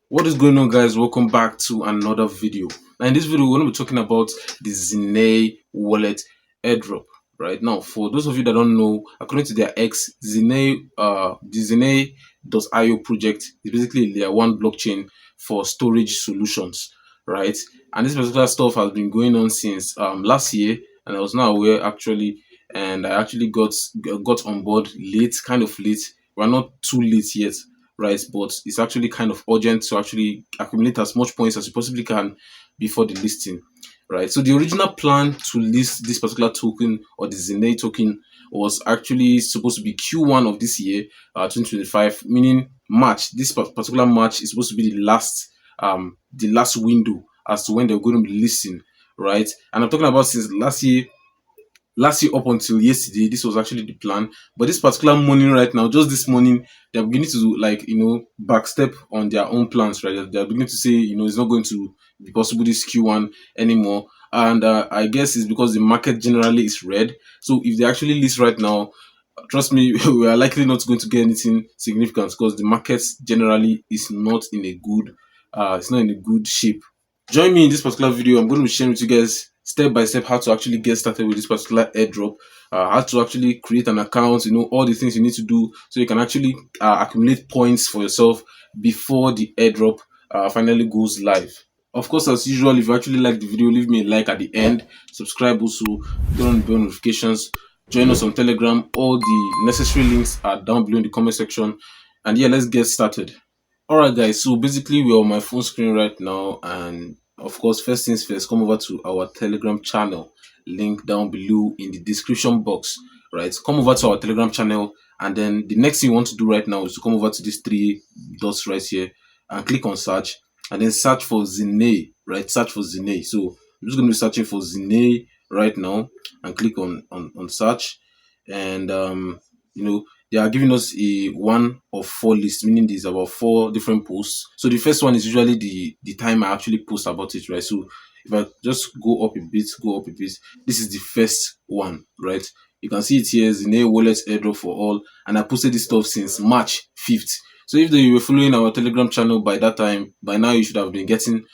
What is going on, guys? Welcome back to another video. Now in this video we're going to be talking about the Xenea Wallet Airdrop. Right now, for those of you that don't know, according to their X, the Xenea.io project is basically a layer 1 blockchain for storage solutions, right? And this particular stuff has been going on since last year, and I was not aware actually, and I actually got on board late, kind of late. We're not too late yet, right? But it's actually kind of urgent to actually accumulate as much points as you possibly can before the listing, right? So the original plan to list this particular token, or the Xenea token, was actually supposed to be Q1 of this year, 2025, meaning March. This particular March is supposed to be the last window as to when they're going to be listing, right? And I'm talking about since last year up until yesterday. This was actually the plan, but this particular morning right now, just this morning, they're beginning to, like, backstep on their own plans, right? They're beginning to say, it's not going to be possible this Q1 anymore. And I guess it's because the market generally is red. So if they actually list right now, trust me, we are likely not going to get anything significant, because the market generally is not in a good it's not in a good shape. Join me in this particular video. I'm going to be sharing with you guys step by step how to actually get started with this particular airdrop, how to actually create an account, all the things you need to do so you can actually accumulate points for yourself before the airdrop finally goes live. Of course, as usual, if you actually like the video, leave me a like at the end, subscribe also, turn on the bell notifications, join us on Telegram. All the necessary links are down below in the comment section. And yeah, let's get started. Alright, guys, so basically we're on my phone screen right now, and of course, first things first, come over to our Telegram channel, link down below in the description box. Right, come over to our Telegram channel, and then the next thing you want to do right now is to come over to these three dots right here and click on search, and then search for Xenea. Right, search for Xenea. So I'm just going to be searching for Xenea right now, and click on search. And they are giving us a one of four list, meaning there's about four different posts. So the first one is usually the time I actually post about it, right? So if I just go up a bit, this is the first one, right? You can see it here, Xenea Wallet Airdrop for all, and I posted this stuff since March 5th. So if you were following our Telegram channel by that time, by now you should have been getting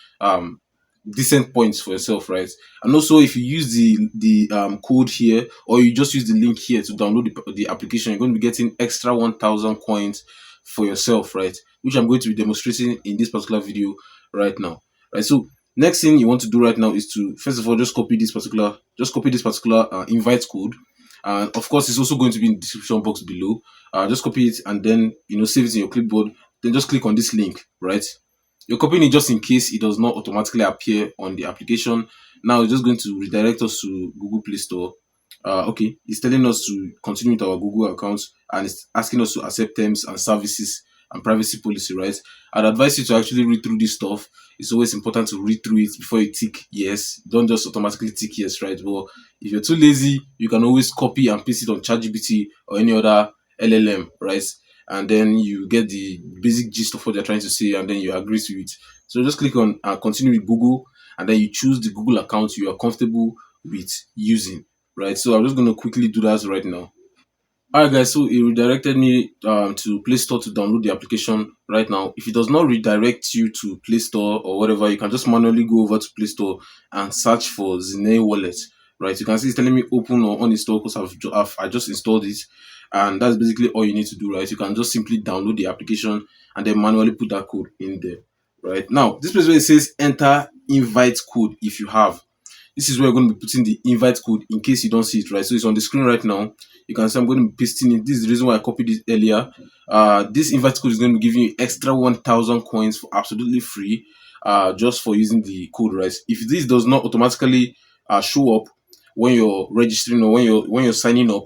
decent points for yourself, right? And also, if you use the code here, or you just use the link here to download the application, you're going to be getting extra 1,000 coins for yourself, right? Which I'm going to be demonstrating in this particular video right now, right? So next thing you want to do right now is to, first of all, just copy this particular invite code. And of course, it's also going to be in the description box below. Just copy it, and then save it in your clipboard. Then just click on this link, right? You're copying it just in case it does not automatically appear on the application. Now it's just going to redirect us to Google Play Store. Okay, it's telling us to continue with our Google account, and it's asking us to accept terms and services and privacy policy, right? I'd advise you to actually read through this stuff. It's always important to read through it before you tick yes. Don't just automatically tick yes, right? But if you're too lazy, you can always copy and paste it on ChatGPT or any other LLM, right? And then you get the basic gist of what they're trying to say, and then you agree to it. So just click on continue with Google, and then you choose the Google account you are comfortable with using, right? So I'm just going to quickly do that right now. Alright, guys, so it redirected me to Play Store to download the application right now. If it does not redirect you to Play Store or whatever, you can just manually go over to Play Store and search for Xenea Wallet, right? You can see it's telling me open or uninstall because I just installed it, and that's basically all you need to do, right? You can just simply download the application and then manually put that code in there, right? Now, this place where it says enter invite code if you have. This is where you're going to be putting the invite code in case you don't see it, right? So it's on the screen right now. You can see I'm going to be pasting it. This is the reason why I copied it earlier. This invite code is going to be giving you extra 1,000 coins for absolutely free, just for using the code, right? If this does not automatically show up when you're registering or when you're signing up,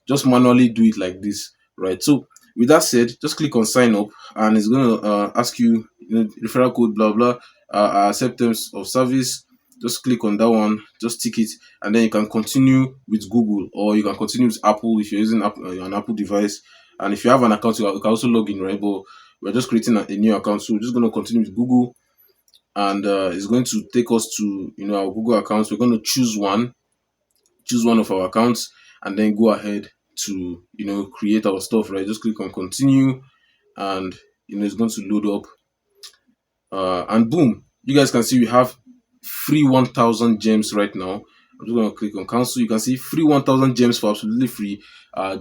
just manually do it like this, right? So with that said, just click on sign up, and it's going to ask you, referral code, blah blah, accept terms of service. Just click on that one, just tick it, and then you can continue with Google, or you can continue with Apple if you're using an Apple device. And if you have an account, you can also log in, right? But we're just creating a new account, so we're just going to continue with Google, and it's going to take us to our Google accounts. We're going to choose one of our accounts, and then go ahead to create our stuff, right? Just click on continue, and it's going to load up. and boom, you guys can see we have free 1000 gems right now. I'm just going to click on cancel. You can see free 1000 gems for absolutely free,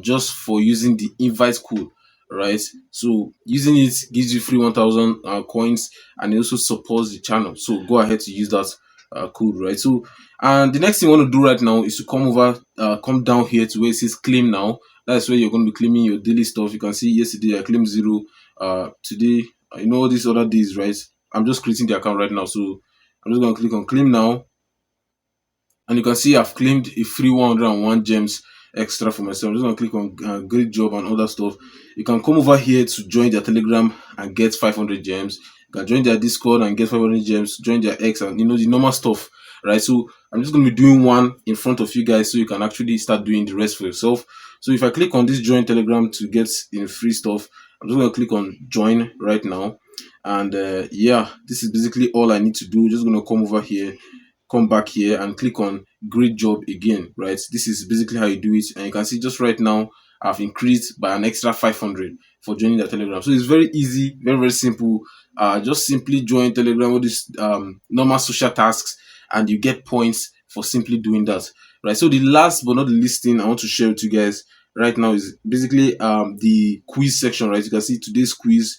just for using the invite code, right? So using it gives you free 1000 coins, and it also supports the channel. So go ahead to use that code, right? So, and the next thing you want to do right now is to come down here to where it says claim now. That's where you're going to be claiming your daily stuff. You can see yesterday I claimed 0. Today, all these other days, right? I'm just creating the account right now, so I'm just going to click on claim now, and you can see I've claimed a free 101 gems extra for myself. I'm just going to click on great job and other stuff. You can come over here to join their Telegram and get 500 gems. You can join their Discord and get 500 gems, join their X, and the normal stuff, right? So I'm just going to be doing one in front of you guys so you can actually start doing the rest for yourself. So if I click on this join Telegram to get free stuff, I'm just going to click on join right now. And yeah, this is basically all I need to do. Just going to come over here, come back here and click on great job again, right? This is basically how you do it, and you can see just right now I've increased by an extra 500 for joining the Telegram. So it's very easy, very very simple. Just simply join Telegram with this normal social tasks, and you get points for simply doing that, right? So the last but not the least thing I want to share with you guys right now is basically the quiz section, right? You can see today's quiz.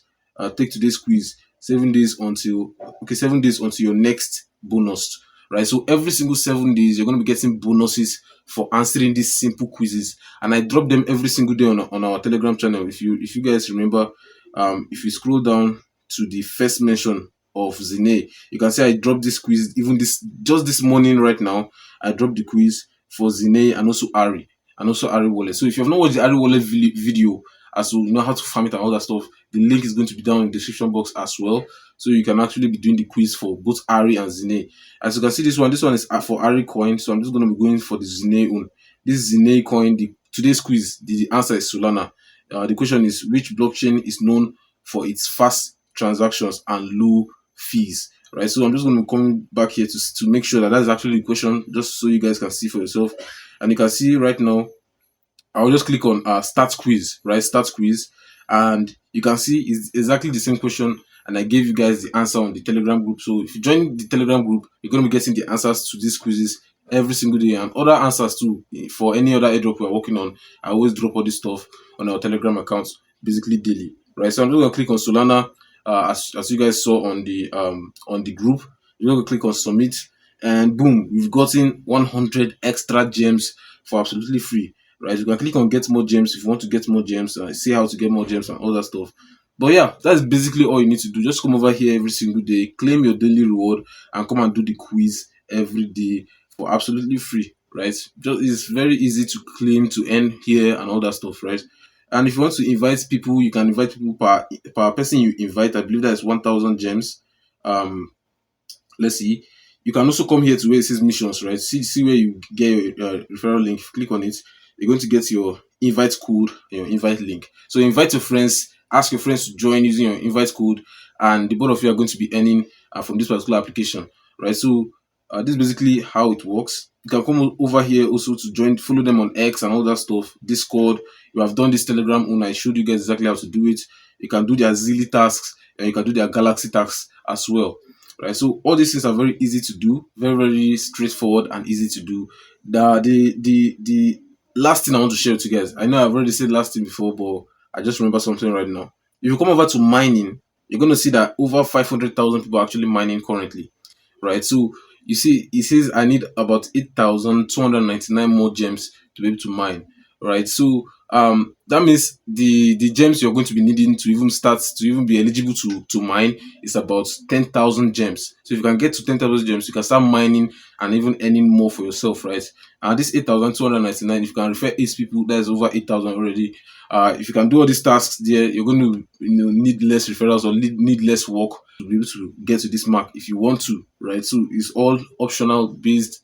Take today's quiz, 7 days until 7 days until your next bonus, right? So every single 7 days, you're going to be getting bonuses for answering these simple quizzes, and I drop them every single day on our Telegram channel. If you guys remember, if you scroll down to the first mention of Xenea, you can see I dropped this quiz even this morning right now. I dropped the quiz for Xenea and also Ari Wallet. So if you have not watched the Ari Wallet video, as to how to farm it and all that stuff, the link is going to be down in the description box as well. So you can actually be doing the quiz for both Ari and Xenea. As you can see, this one is for Ari coin, so I'm just going to be going for the Xenea one. This Xenea coin, today's quiz, the answer is Solana. The question is, which blockchain is known for its fast transactions and low fees, right? So I'm just going to come back here to make sure that is actually the question, just so you guys can see for yourself. And you can see right now, I'll just click on start quiz, right? Start quiz, and you can see it's exactly the same question, and I gave you guys the answer on the Telegram group. So if you join the Telegram group, you're going to be getting the answers to these quizzes every single day, and other answers too for any other airdrop we're working on. I always drop all this stuff on our Telegram accounts basically daily, right? So I'm just going to click on Solana, as you guys saw on the group. You're going to click on submit, and boom, we've gotten 100 extra gems for absolutely free, right? You can click on get more gems if you want to get more gems, see how to get more gems and all that stuff. But yeah, that's basically all you need to do. Just come over here every single day, claim your daily reward, and come and do the quiz every day for absolutely free, right? It's very easy to claim, to earn here and all that stuff, right? And if you want to invite people, you can invite people per person you invite. I believe that is 1000 gems. Let's see. You can also come here to where it says missions, right? See where you get your referral link. If you click on it, you're going to get your invite code and your invite link. So invite your friends, ask your friends to join using your invite code, and the both of you are going to be earning from this particular application, right? So this is basically how it works. You can come over here also to join, follow them on X and all that stuff, Discord. You have done this Telegram one. I showed you guys exactly how to do it. You can do their Zilly tasks, and you can do their Galaxy tasks as well, right? So all these things are very easy to do, very very straightforward and easy to do. The last thing I want to share with you guys, I know I've already said last thing before, but I just remember something right now. If you come over to mining, you're going to see that over 500,000 people are actually mining currently, right? So you see, it says I need about 8,299 more gems to be able to mine, right? So that means the gems you're going to be needing to even be eligible to mine is about 10,000 gems. So if you can get to 10,000 gems, you can start mining and even earning more for yourself, right? And this 8,299, if you can refer 8 people, that is over 8,000 already. If you can do all these tasks there, you're going to need less referrals or need less work to be able to get to this mark if you want to, right? So it's all optional, based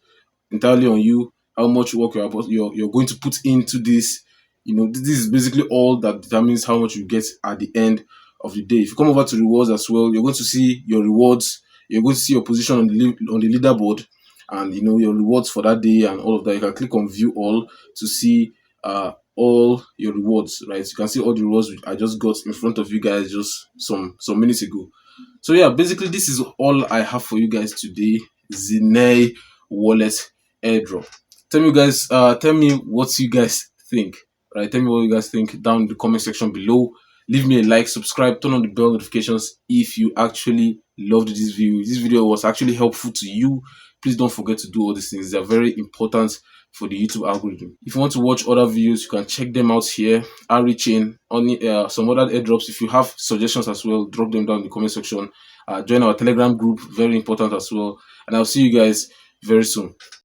entirely on you, how much work you're going to put into this. This is basically all that determines how much you get at the end of the day. If you come over to rewards as well, you're going to see your rewards. You're going to see your position on the leaderboard, and your rewards for that day and all of that. You can click on view all to see all your rewards, right? You can see all the rewards which I just got in front of you guys just some minutes ago. So yeah, basically this is all I have for you guys today. Xenea Wallet Airdrop. Tell me what you guys think. Right? Tell me what you guys think down in the comment section below. Leave me a like, subscribe, turn on the bell notifications if you actually loved this video. This video was actually helpful to you. Please don't forget to do all these things. They are very important for the YouTube algorithm. If you want to watch other videos, you can check them out here. Chain on some other airdrops. If you have suggestions as well, drop them down in the comment section. Join our Telegram group, very important as well. And I'll see you guys very soon.